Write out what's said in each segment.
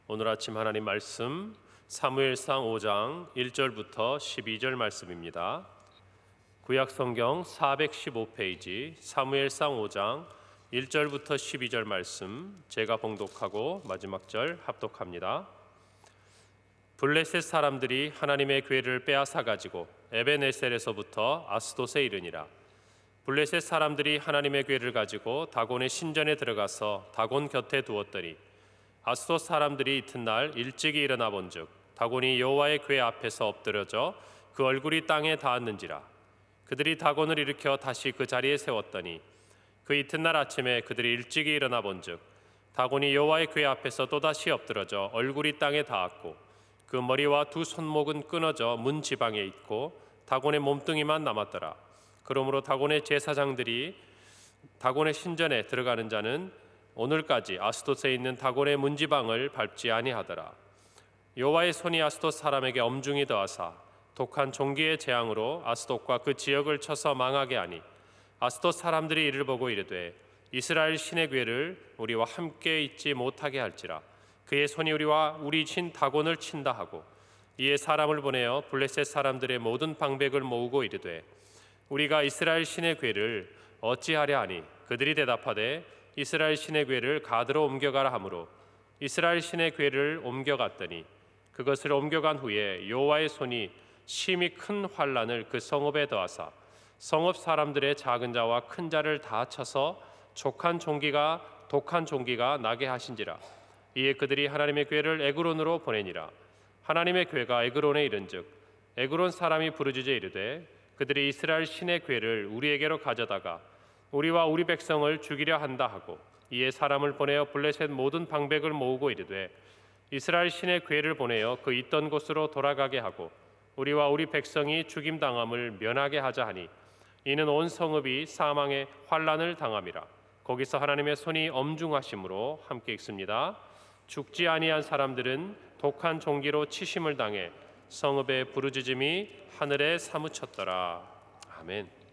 오늘 아침 하나님 말씀 사무엘상 5장 1절부터 12절 말씀입니다. 구약 성경 415페이지 사무엘상 5장 1절부터 12절 말씀 제가 봉독하고 마지막 절 합독합니다. 블레셋 사람들이 하나님의 궤를 빼앗아 가지고 에베네셀에서부터 아스돗에 이르니라. 블레셋 사람들이 하나님의 궤를 가지고 다곤의 신전에 들어가서 다곤 곁에 두었더니 아스돗 사람들이 이튿날 일찍이 일어나 본즉 다곤이 여호와의 궤 앞에서 엎드려져 그 얼굴이 땅에 닿았는지라. 그들이 다곤을 일으켜 다시 그 자리에 세웠더니 그 이튿날 아침에 그들이 일찍이 일어나 본즉 다곤이 여호와의 궤 앞에서 또다시 엎드러져 얼굴이 땅에 닿았고 그 머리와 두 손목은 끊어져 문 지방에 있고 다곤의 몸뚱이만 남았더라. 그러므로 다곤의 제사장들이 다곤의 신전에 들어가는 자는 오늘까지 아스돗에 있는 다곤의 문지방을 밟지 아니하더라. 여호와의 손이 아스돗 사람에게 엄중히 더하사 독한 종기의 재앙으로 아스돗과 그 지역을 쳐서 망하게 하니 아스돗 사람들이 이를 보고 이르되 이스라엘 신의 궤를 우리와 함께 있지 못하게 할지라. 그의 손이 우리와 우리 신 다곤을 친다 하고 이에 사람을 보내어 블레셋 사람들의 모든 방백을 모으고 이르되 우리가 이스라엘 신의 궤를 어찌하랴 하니 그들이 대답하되 이스라엘 신의 궤를 가드로 옮겨가라 하므로 이스라엘 신의 궤를 옮겨갔더니 그것을 옮겨간 후에 여호와의 손이 심히 큰 환란을 그 성읍에 더하사 성읍 사람들의 작은 자와 큰 자를 다 쳐서 독한 종기가 나게 하신지라. 이에 그들이 하나님의 궤를 에그론으로 보내니라. 하나님의 궤가 에그론에 이른즉 에그론 사람이 부르짖어 이르되 그들이 이스라엘 신의 궤를 우리에게로 가져다가 우리와 우리 백성을 죽이려 한다 하고 이에 사람을 보내어 블레셋 모든 방백을 모으고 이르되 이스라엘 신의 궤를 보내어 그 있던 곳으로 돌아가게 하고 우리와 우리 백성이 죽임당함을 면하게 하자 하니 이는 온 성읍이 사망의 환난을 당함이라. 거기서 하나님의 손이 엄중하심으로 함께 읽습니다. 죽지 아니한 사람들은 독한 종기로 치심을 당해 성읍의 부르짖음이 하늘에 사무쳤더라. 아멘.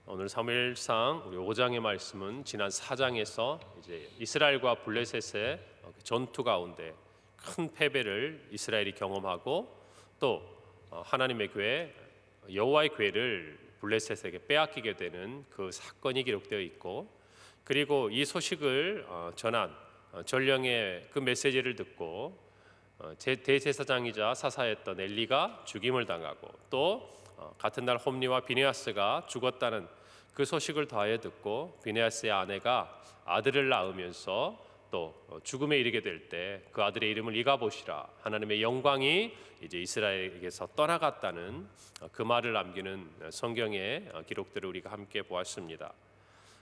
오늘 사무엘상 우리 5장의 말씀은 지난 4장에서 이제 이스라엘과 블레셋의 전투 가운데 큰 패배를 이스라엘이 경험하고 또 하나님의 궤 여호와의 궤를 블레셋에게 빼앗기게 되는 그 사건이 기록되어 있고 그리고 이 소식을 전한 전령의 그 메시지를 듣고 대제사장이자 사사였던 엘리가 죽임을 당하고 또 같은 날 홈리와 비느하스가 죽었다는 그 소식을 더하여 듣고 비느하스의 아내가 아들을 낳으면서 또 죽음에 이르게 될 때 그 아들의 이름을 이가봇이라 하나님의 영광이 이제 이스라엘에게서 떠나갔다는 그 말을 남기는 성경의 기록들을 우리가 함께 보았습니다.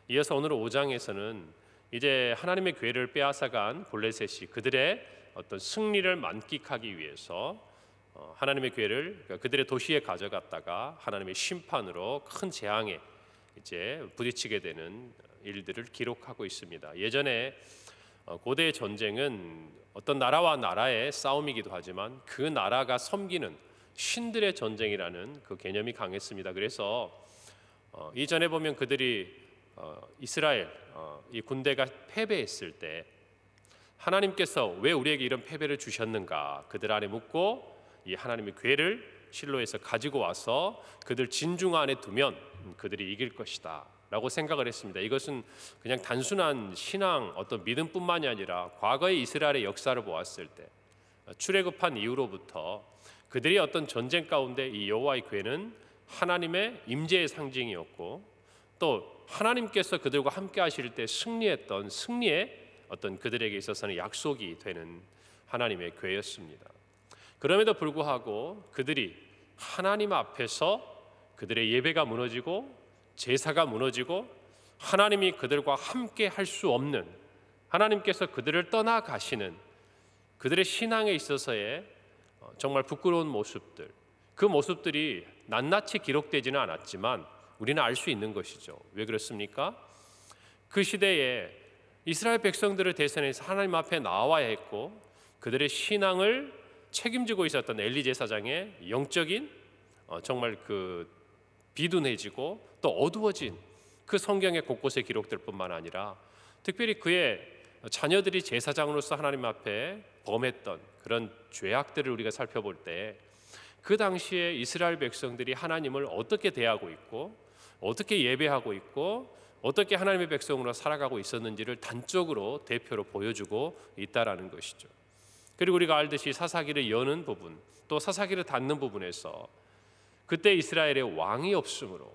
이어서 오늘 5장에서는 이제 하나님의 궤를 빼앗아간 블레셋이 그들의 어떤 승리를 만끽하기 위해서 하나님의 궤를 그들의 도시에 가져갔다가 하나님의 심판으로 큰 재앙에 이제 부딪히게 되는 일들을 기록하고 있습니다. 예전에 고대의 전쟁은 어떤 나라와 나라의 싸움이기도 하지만 그 나라가 섬기는 신들의 전쟁이라는 그 개념이 강했습니다. 그래서 이전에 보면 그들이 이스라엘 이 군대가 패배했을 때 하나님께서 왜 우리에게 이런 패배를 주셨는가 그들 안에 묻고 이 하나님의 궤를 실로에서 가지고 와서 그들 진중 안에 두면 그들이 이길 것이다 라고 생각을 했습니다. 이것은 그냥 단순한 신앙 어떤 믿음뿐만이 아니라 과거의 이스라엘의 역사를 보았을 때 출애굽한 이후로부터 그들이 어떤 전쟁 가운데 이 여호와의 궤는 하나님의 임재의 상징이었고 또 하나님께서 그들과 함께 하실 때 승리했던 승리의 어떤 그들에게 있어서는 약속이 되는 하나님의 궤였습니다. 그럼에도 불구하고 그들이 하나님 앞에서 그들의 예배가 무너지고 제사가 무너지고 하나님이 그들과 함께 할 수 없는 하나님께서 그들을 떠나가시는 그들의 신앙에 있어서의 정말 부끄러운 모습들 그 모습들이 낱낱이 기록되지는 않았지만 우리는 알 수 있는 것이죠. 왜 그렇습니까? 그 시대에 이스라엘 백성들을 대신해서 하나님 앞에 나와야 했고 그들의 신앙을 책임지고 있었던 엘리 제사장의 영적인 정말 그 비둔해지고 또 어두워진 그 성경의 곳곳에 기록될 뿐만 아니라 특별히 그의 자녀들이 제사장으로서 하나님 앞에 범했던 그런 죄악들을 우리가 살펴볼 때 그 당시에 이스라엘 백성들이 하나님을 어떻게 대하고 있고 어떻게 예배하고 있고 어떻게 하나님의 백성으로 살아가고 있었는지를 단적으로 대표로 보여주고 있다라는 것이죠. 그리고 우리가 알듯이 사사기를 여는 부분 또 사사기를 닫는 부분에서 그때 이스라엘의 왕이 없으므로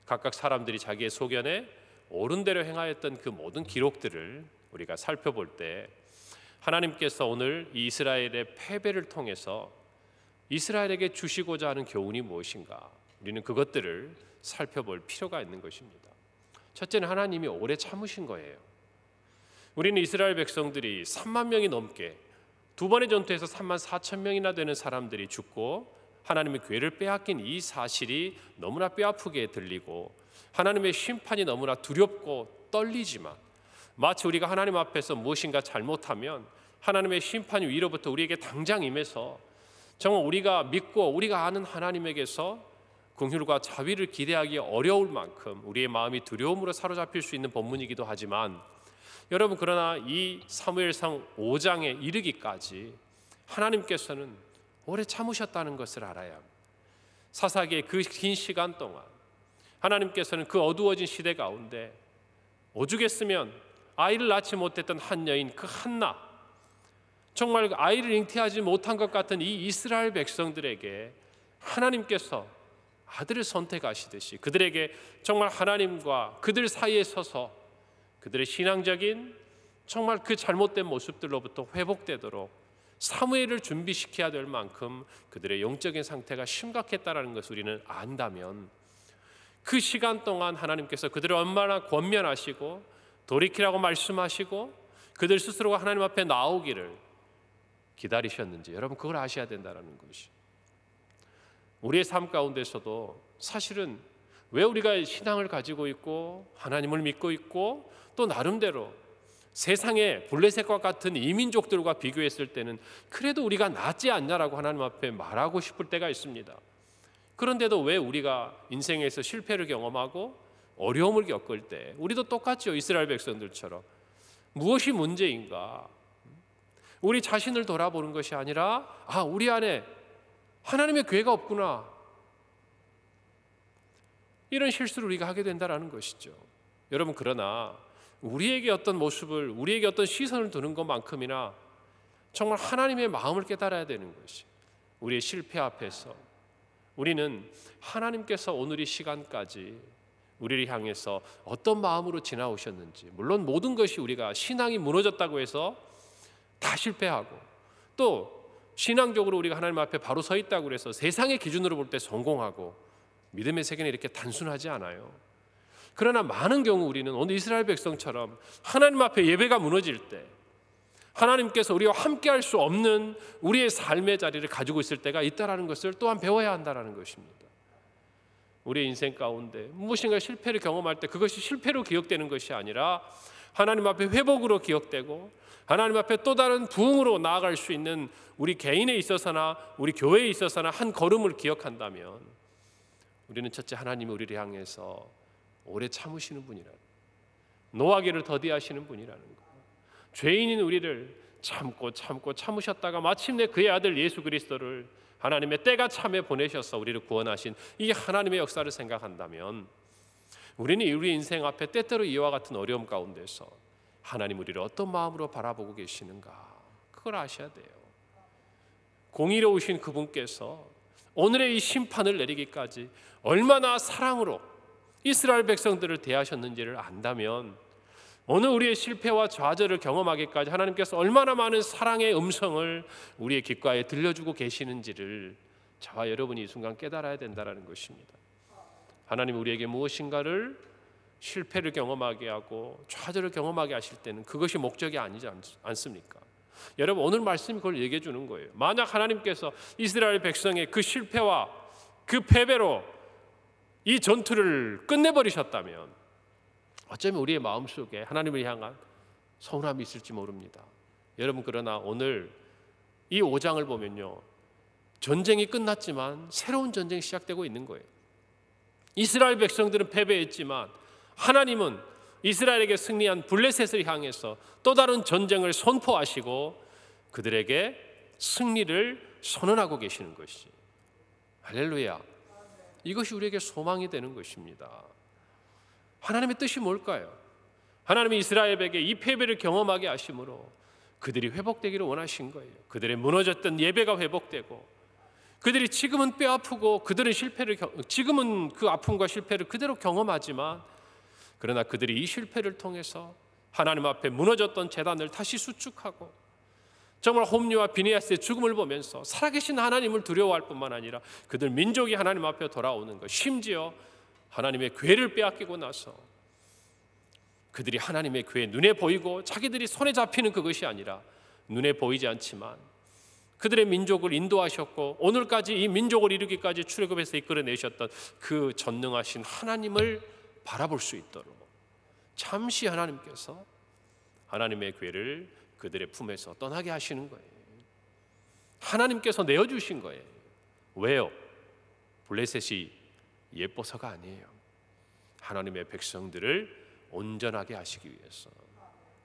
각각 사람들이 자기의 소견에 옳은 대로 행하였던 그 모든 기록들을 우리가 살펴볼 때 하나님께서 오늘 이 이스라엘의 패배를 통해서 이스라엘에게 주시고자 하는 교훈이 무엇인가, 우리는 그것들을 살펴볼 필요가 있는 것입니다. 첫째는 하나님이 오래 참으신 거예요. 우리는 이스라엘 백성들이 3만 명이 넘게 두 번의 전투에서 3만 4천 명이나 되는 사람들이 죽고 하나님의 괴를 빼앗긴 이 사실이 너무나 뼈아프게 들리고 하나님의 심판이 너무나 두렵고 떨리지만 마치 우리가 하나님 앞에서 무엇인가 잘못하면 하나님의 심판이 위로부터 우리에게 당장 임해서 정말 우리가 믿고 우리가 아는 하나님에게서 긍휼과 자비를 기대하기 어려울 만큼 우리의 마음이 두려움으로 사로잡힐 수 있는 본문이기도 하지만 여러분, 그러나 이 사무엘상 5장에 이르기까지 하나님께서는 오래 참으셨다는 것을 알아야 합니다. 사사기의 그 긴 시간 동안 하나님께서는 그 어두워진 시대 가운데 오죽했으면 아이를 낳지 못했던 한 여인 그 한나, 정말 아이를 잉태하지 못한 것 같은 이 이스라엘 백성들에게 하나님께서 아들을 선택하시듯이 그들에게 정말 하나님과 그들 사이에 서서 그들의 신앙적인 정말 그 잘못된 모습들로부터 회복되도록 사무엘을 준비시켜야 될 만큼 그들의 영적인 상태가 심각했다라는 것을 우리는 안다면 그 시간 동안 하나님께서 그들을 얼마나 권면하시고 돌이키라고 말씀하시고 그들 스스로가 하나님 앞에 나오기를 기다리셨는지 여러분, 그걸 아셔야 된다는 것이. 우리의 삶 가운데서도 사실은 왜 우리가 신앙을 가지고 있고 하나님을 믿고 있고 또 나름대로 세상의 블레셋과 같은 이민족들과 비교했을 때는 그래도 우리가 낫지 않냐라고 하나님 앞에 말하고 싶을 때가 있습니다. 그런데도 왜 우리가 인생에서 실패를 경험하고 어려움을 겪을 때 우리도 똑같죠. 이스라엘 백성들처럼 무엇이 문제인가, 우리 자신을 돌아보는 것이 아니라 우리 안에 하나님의 괴가 없구나, 이런 실수를 우리가 하게 된다는 것이죠. 여러분, 그러나 우리에게 어떤 모습을, 우리에게 어떤 시선을 두는 것만큼이나 정말 하나님의 마음을 깨달아야 되는 것이, 우리의 실패 앞에서 우리는 하나님께서 오늘 이 시간까지 우리를 향해서 어떤 마음으로 지나오셨는지, 물론 모든 것이 우리가 신앙이 무너졌다고 해서 다 실패하고 또 신앙적으로 우리가 하나님 앞에 바로 서 있다고 해서 세상의 기준으로 볼 때 성공하고 믿음의 세계는 이렇게 단순하지 않아요. 그러나 많은 경우 우리는 오늘 이스라엘 백성처럼 하나님 앞에 예배가 무너질 때 하나님께서 우리와 함께할 수 없는 우리의 삶의 자리를 가지고 있을 때가 있다는 것을 또한 배워야 한다는 것입니다. 우리의 인생 가운데 무엇인가 실패를 경험할 때 그것이 실패로 기억되는 것이 아니라 하나님 앞에 회복으로 기억되고 하나님 앞에 또 다른 부흥으로 나아갈 수 있는 우리 개인에 있어서나 우리 교회에 있어서나 한 걸음을 기억한다면 우리는 첫째, 하나님이 우리를 향해서 오래 참으시는 분이라는, 노하기를 더디하시는 분이라는 것, 죄인인 우리를 참고 참으셨다가 마침내 그의 아들 예수 그리스도를 하나님의 때가 참에 보내셔서 우리를 구원하신 이 하나님의 역사를 생각한다면 우리는 우리 인생 앞에 때때로 이와 같은 어려움 가운데서 하나님 우리를 어떤 마음으로 바라보고 계시는가, 그걸 아셔야 돼요. 공의로우신 그분께서 오늘의 이 심판을 내리기까지 얼마나 사랑으로 이스라엘 백성들을 대하셨는지를 안다면 오늘 우리의 실패와 좌절을 경험하기까지 하나님께서 얼마나 많은 사랑의 음성을 우리의 귓가에 들려주고 계시는지를 저와 여러분이 이 순간 깨달아야 된다는 것입니다. 하나님 우리에게 무엇인가를 실패를 경험하게 하고 좌절을 경험하게 하실 때는 그것이 목적이 아니지 않습니까? 여러분, 오늘 말씀이 그걸 얘기해 주는 거예요. 만약 하나님께서 이스라엘 백성의 그 실패와 그 패배로 이 전투를 끝내버리셨다면 어쩌면 우리의 마음속에 하나님을 향한 서운함이 있을지 모릅니다. 여러분, 그러나 오늘 이 5장을 보면요, 전쟁이 끝났지만 새로운 전쟁이 시작되고 있는 거예요. 이스라엘 백성들은 패배했지만 하나님은 이스라엘에게 승리한 블레셋을 향해서 또 다른 전쟁을 선포하시고 그들에게 승리를 선언하고 계시는 것이, 할렐루야, 이것이 우리에게 소망이 되는 것입니다. 하나님의 뜻이 뭘까요? 하나님이 이스라엘에게 이 패배를 경험하게 하심으로 그들이 회복되기를 원하신 거예요. 그들의 무너졌던 예배가 회복되고, 그들이 지금은 뼈아프고 그들은 지금은 그 아픔과 실패를 그대로 경험하지만, 그러나 그들이 이 실패를 통해서 하나님 앞에 무너졌던 제단을 다시 수축하고, 정말 홈리와 비니아스의 죽음을 보면서 살아계신 하나님을 두려워할 뿐만 아니라 그들 민족이 하나님 앞에 돌아오는 것, 심지어 하나님의 궤를 빼앗기고 나서 그들이 하나님의 궤, 눈에 보이고 자기들이 손에 잡히는 그것이 아니라 눈에 보이지 않지만 그들의 민족을 인도하셨고 오늘까지 이 민족을 이루기까지 출애굽해서 이끌어내셨던 그 전능하신 하나님을 바라볼 수 있도록 잠시 하나님께서 하나님의 궤를 그들의 품에서 떠나게 하시는 거예요. 하나님께서 내어주신 거예요. 왜요? 블레셋이 예뻐서가 아니에요. 하나님의 백성들을 온전하게 하시기 위해서.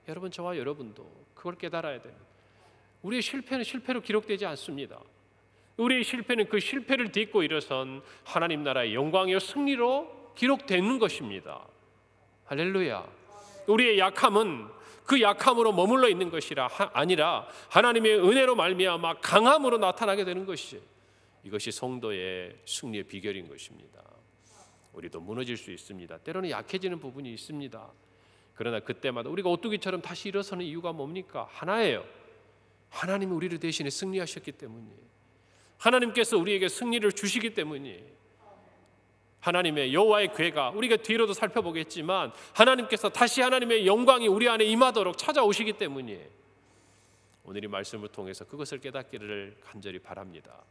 여러분, 저와 여러분도 그걸 깨달아야 됩니다. 우리의 실패는 실패로 기록되지 않습니다. 우리의 실패는 그 실패를 딛고 일어선 하나님 나라의 영광이요 승리로 기록되는 것입니다. 할렐루야. 우리의 약함은 그 약함으로 머물러 있는 것이 아니라 하나님의 은혜로 말미암아 강함으로 나타나게 되는 것이죠. 이것이 성도의 승리의 비결인 것입니다. 우리도 무너질 수 있습니다. 때로는 약해지는 부분이 있습니다. 그러나 그때마다 우리가 오뚜기처럼 다시 일어서는 이유가 뭡니까? 하나예요. 하나님이 우리를 대신해 승리하셨기 때문이에요. 하나님께서 우리에게 승리를 주시기 때문이에요. 하나님의 여호와의 궤가, 우리가 뒤로도 살펴보겠지만 하나님께서 다시 하나님의 영광이 우리 안에 임하도록 찾아오시기 때문이에요. 오늘 이 말씀을 통해서 그것을 깨닫기를 간절히 바랍니다.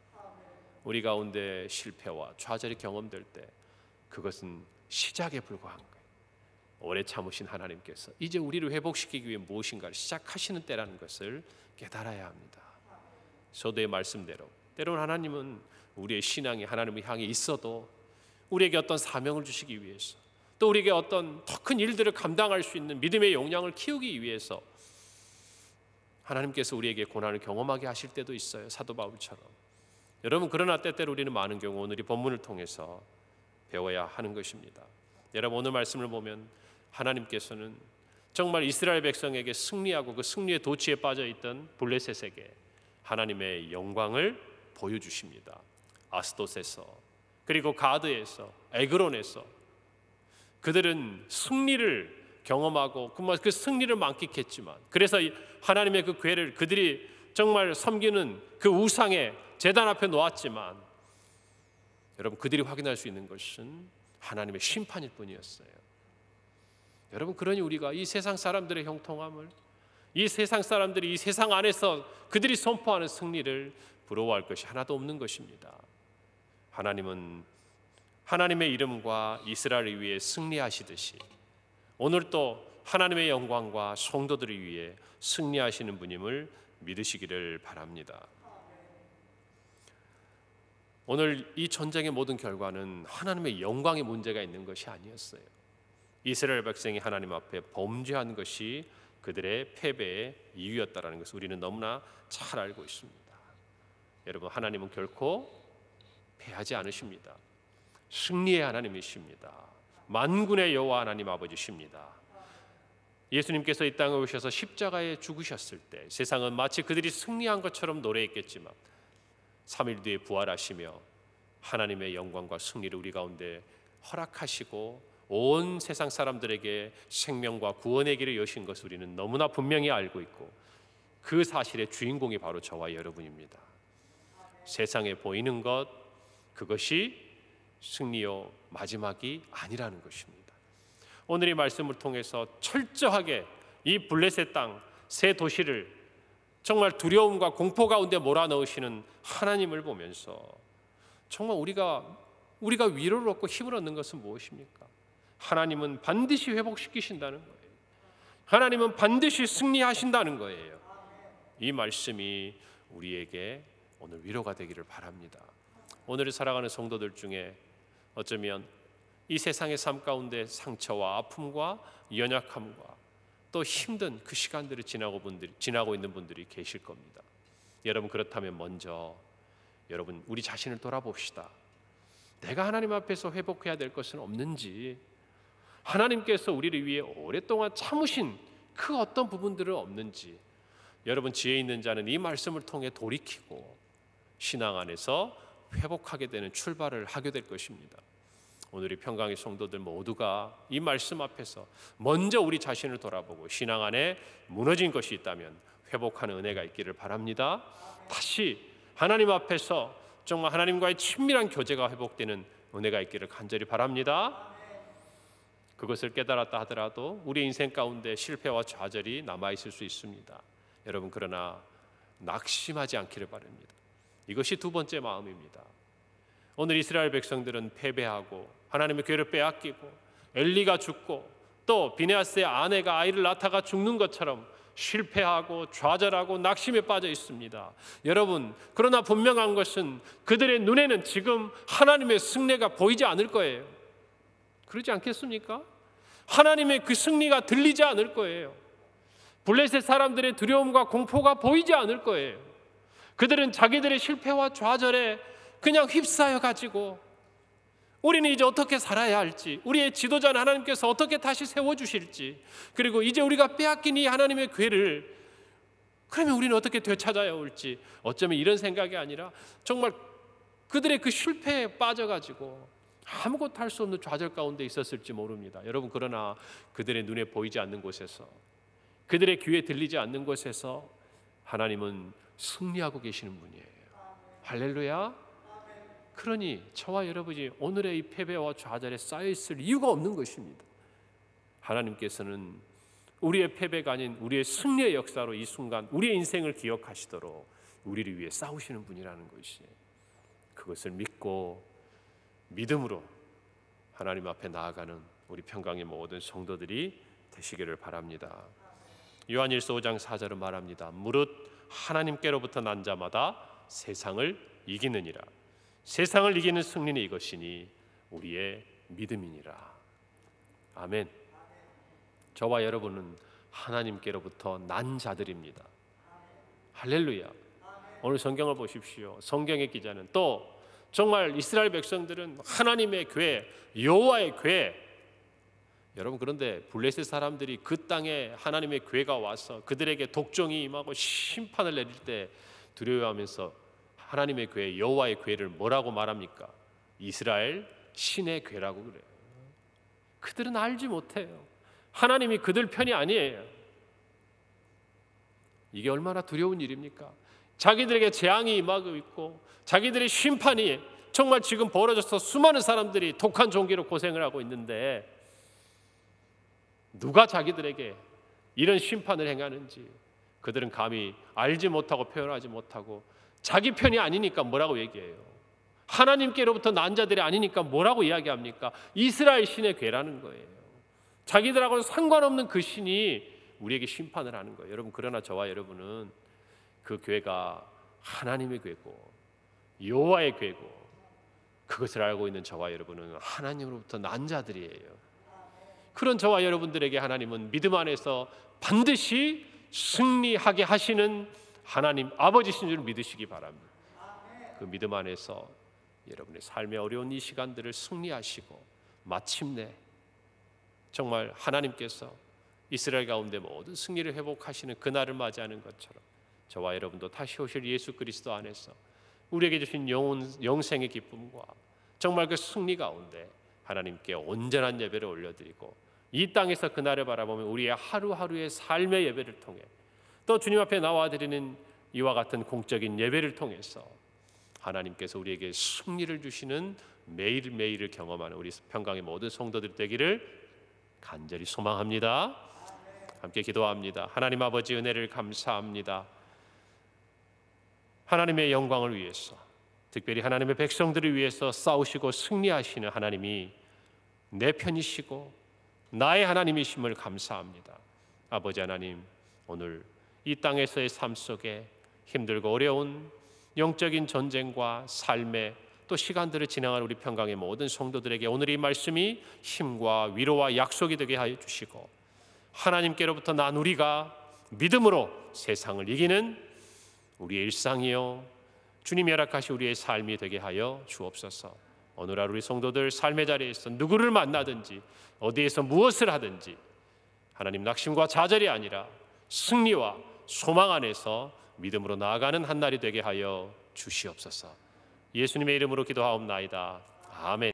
우리 가운데 실패와 좌절이 경험될 때 그것은 시작에 불과한 거예요. 오래 참으신 하나님께서 이제 우리를 회복시키기 위해 무엇인가를 시작하시는 때라는 것을 깨달아야 합니다. 서두의 말씀대로 때로는 하나님은 우리의 신앙이 하나님을 향해 있어도 우리에게 어떤 사명을 주시기 위해서, 또 우리에게 어떤 더 큰 일들을 감당할 수 있는 믿음의 역량을 키우기 위해서 하나님께서 우리에게 고난을 경험하게 하실 때도 있어요. 사도 바울처럼. 여러분, 그러나 때때로 우리는 많은 경우 오늘 이 본문을 통해서 배워야 하는 것입니다. 여러분, 오늘 말씀을 보면 하나님께서는 정말 이스라엘 백성에게 승리하고 그 승리의 도취에 빠져있던 블레셋에게 하나님의 영광을 보여주십니다. 아스돗에서, 그리고 가드에서, 에그론에서 그들은 승리를 경험하고 그 승리를 만끽했지만, 그래서 하나님의 그 궤를 그들이 정말 섬기는 그 우상의 제단 앞에 놓았지만, 여러분, 그들이 확인할 수 있는 것은 하나님의 심판일 뿐이었어요. 여러분, 그러니 우리가 이 세상 사람들의 형통함을, 이 세상 사람들이 이 세상 안에서 그들이 선포하는 승리를 부러워할 것이 하나도 없는 것입니다. 하나님은 하나님의 이름과 이스라엘을 위해 승리하시듯이 오늘 또 하나님의 영광과 성도들을 위해 승리하시는 분임을 믿으시기를 바랍니다. 오늘 이 전쟁의 모든 결과는 하나님의 영광의 문제가 있는 것이 아니었어요. 이스라엘 백성이 하나님 앞에 범죄한 것이 그들의 패배의 이유였다는 것을 우리는 너무나 잘 알고 있습니다. 여러분, 하나님은 결코 패하지 않으십니다. 승리의 하나님이십니다. 만군의 여호와 하나님 아버지십니다. 예수님께서 이 땅에 오셔서 십자가에 죽으셨을 때 세상은 마치 그들이 승리한 것처럼 노래했겠지만 3일 뒤에 부활하시며 하나님의 영광과 승리를 우리 가운데 허락하시고 온 세상 사람들에게 생명과 구원의 길을 여신 것을 우리는 너무나 분명히 알고 있고, 그 사실의 주인공이 바로 저와 여러분입니다. 세상에 보이는 것, 그것이 승리요 마지막이 아니라는 것입니다. 오늘 이 말씀을 통해서 철저하게 이 블레셋 땅 세 도시를 정말 두려움과 공포 가운데 몰아넣으시는 하나님을 보면서 정말 우리가 위로를 얻고 힘을 얻는 것은 무엇입니까? 하나님은 반드시 회복시키신다는 거예요. 하나님은 반드시 승리하신다는 거예요. 이 말씀이 우리에게 오늘 위로가 되기를 바랍니다. 오늘을 살아가는 성도들 중에 어쩌면 이 세상의 삶 가운데 상처와 아픔과 연약함과 또 힘든 그 시간들을 지나고 있는 분들이 계실 겁니다. 여러분, 그렇다면 먼저 여러분 우리 자신을 돌아봅시다. 내가 하나님 앞에서 회복해야 될 것은 없는지, 하나님께서 우리를 위해 오랫동안 참으신 그 어떤 부분들은 없는지, 여러분 지혜 있는 자는 이 말씀을 통해 돌이키고 신앙 안에서 회복하게 되는 출발을 하게 될 것입니다. 오늘 이 평강의 성도들 모두가 이 말씀 앞에서 먼저 우리 자신을 돌아보고 신앙 안에 무너진 것이 있다면 회복하는 은혜가 있기를 바랍니다. 다시 하나님 앞에서 정말 하나님과의 친밀한 교제가 회복되는 은혜가 있기를 간절히 바랍니다. 그것을 깨달았다 하더라도 우리 인생 가운데 실패와 좌절이 남아있을 수 있습니다. 여러분, 그러나 낙심하지 않기를 바랍니다. 이것이 두 번째 마음입니다. 오늘 이스라엘 백성들은 패배하고 하나님의 교회를 빼앗기고 엘리가 죽고 또 비네아스의 아내가 아이를 낳다가 죽는 것처럼 실패하고 좌절하고 낙심에 빠져 있습니다. 여러분, 그러나 분명한 것은 그들의 눈에는 지금 하나님의 승리가 보이지 않을 거예요. 그러지 않겠습니까? 하나님의 그 승리가 들리지 않을 거예요. 블레셋 사람들의 두려움과 공포가 보이지 않을 거예요. 그들은 자기들의 실패와 좌절에 그냥 휩싸여 가지고 우리는 이제 어떻게 살아야 할지, 우리의 지도자는 하나님께서 어떻게 다시 세워주실지, 그리고 이제 우리가 빼앗긴 이 하나님의 궤를 그러면 우리는 어떻게 되찾아야 올지, 어쩌면 이런 생각이 아니라 정말 그들의 그 실패에 빠져가지고 아무것도 할 수 없는 좌절 가운데 있었을지 모릅니다. 여러분, 그러나 그들의 눈에 보이지 않는 곳에서, 그들의 귀에 들리지 않는 곳에서 하나님은 승리하고 계시는 분이에요. 할렐루야. 그러니 저와 여러분이 오늘의 이 패배와 좌절에 쌓여있을 이유가 없는 것입니다. 하나님께서는 우리의 패배가 아닌 우리의 승리의 역사로 이 순간 우리의 인생을 기억하시도록 우리를 위해 싸우시는 분이라는 것이, 그것을 믿고 믿음으로 하나님 앞에 나아가는 우리 평강의 모든 성도들이 되시기를 바랍니다. 요한일서 5장 4절은 말합니다. 무릇 하나님께로부터 난 자마다 세상을 이기느니라. 세상을 이기는 승리는 이것이니 우리의 믿음이니라. 아멘. 저와 여러분은 하나님께로부터 난 자들입니다. 할렐루야. 오늘 성경을 보십시오. 성경의 기자는 또 정말 이스라엘 백성들은 하나님의 궤, 여호와의 궤. 여러분, 그런데 블레셋 사람들이 그 땅에 하나님의 궤가 와서 그들에게 독종이 임하고 심판을 내릴 때 두려워하면서 하나님의 궤, 여호와의 궤를 뭐라고 말합니까? 이스라엘 신의 궤라고 그래요. 그들은 알지 못해요. 하나님이 그들 편이 아니에요. 이게 얼마나 두려운 일입니까? 자기들에게 재앙이 임하고 있고 자기들의 심판이 정말 지금 벌어져서 수많은 사람들이 독한 종기로 고생을 하고 있는데 누가 자기들에게 이런 심판을 행하는지 그들은 감히 알지 못하고 표현하지 못하고 자기 편이 아니니까 뭐라고 얘기해요? 하나님께로부터 난 자들이 아니니까 뭐라고 이야기합니까? 이스라엘 신의 궤라는 거예요. 자기들하고는 상관없는 그 신이 우리에게 심판을 하는 거예요. 여러분, 그러나 저와 여러분은 그 궤가 하나님의 궤고 여호와의 궤고 그것을 알고 있는 저와 여러분은 하나님으로부터 난 자들이에요. 그런 저와 여러분들에게 하나님은 믿음 안에서 반드시 승리하게 하시는 하나님 아버지신 줄 믿으시기 바랍니다. 그 믿음 안에서 여러분의 삶의 어려운 이 시간들을 승리하시고 마침내 정말 하나님께서 이스라엘 가운데 모든 승리를 회복하시는 그날을 맞이하는 것처럼 저와 여러분도 다시 오실 예수 그리스도 안에서 우리에게 주신 영생의 기쁨과 정말 그 승리 가운데 하나님께 온전한 예배를 올려드리고 이 땅에서 그날을 바라보면 우리의 하루하루의 삶의 예배를 통해 또 주님 앞에 나와 드리는 이와 같은 공적인 예배를 통해서 하나님께서 우리에게 승리를 주시는 매일매일을 경험하는 우리 평강의 모든 성도들 되기를 간절히 소망합니다. 함께 기도합니다. 하나님 아버지, 은혜를 감사합니다. 하나님의 영광을 위해서, 특별히 하나님의 백성들을 위해서 싸우시고 승리하시는 하나님이 내 편이시고 나의 하나님이심을 감사합니다. 아버지 하나님, 오늘 이 땅에서의 삶 속에 힘들고 어려운 영적인 전쟁과 삶의 또 시간들을 지나간 우리 평강의 모든 성도들에게 오늘 이 말씀이 힘과 위로와 약속이 되게 하여 주시고, 하나님께로부터 난 우리가 믿음으로 세상을 이기는 우리의 일상이요 주님이 허락하신 우리의 삶이 되게 하여 주옵소서. 오늘 하루 우리 성도들 삶의 자리에서 누구를 만나든지 어디에서 무엇을 하든지 하나님 낙심과 좌절이 아니라 승리와 소망 안에서 믿음으로 나아가는 한 날이 되게 하여 주시옵소서. 예수님의 이름으로 기도하옵나이다. 아멘.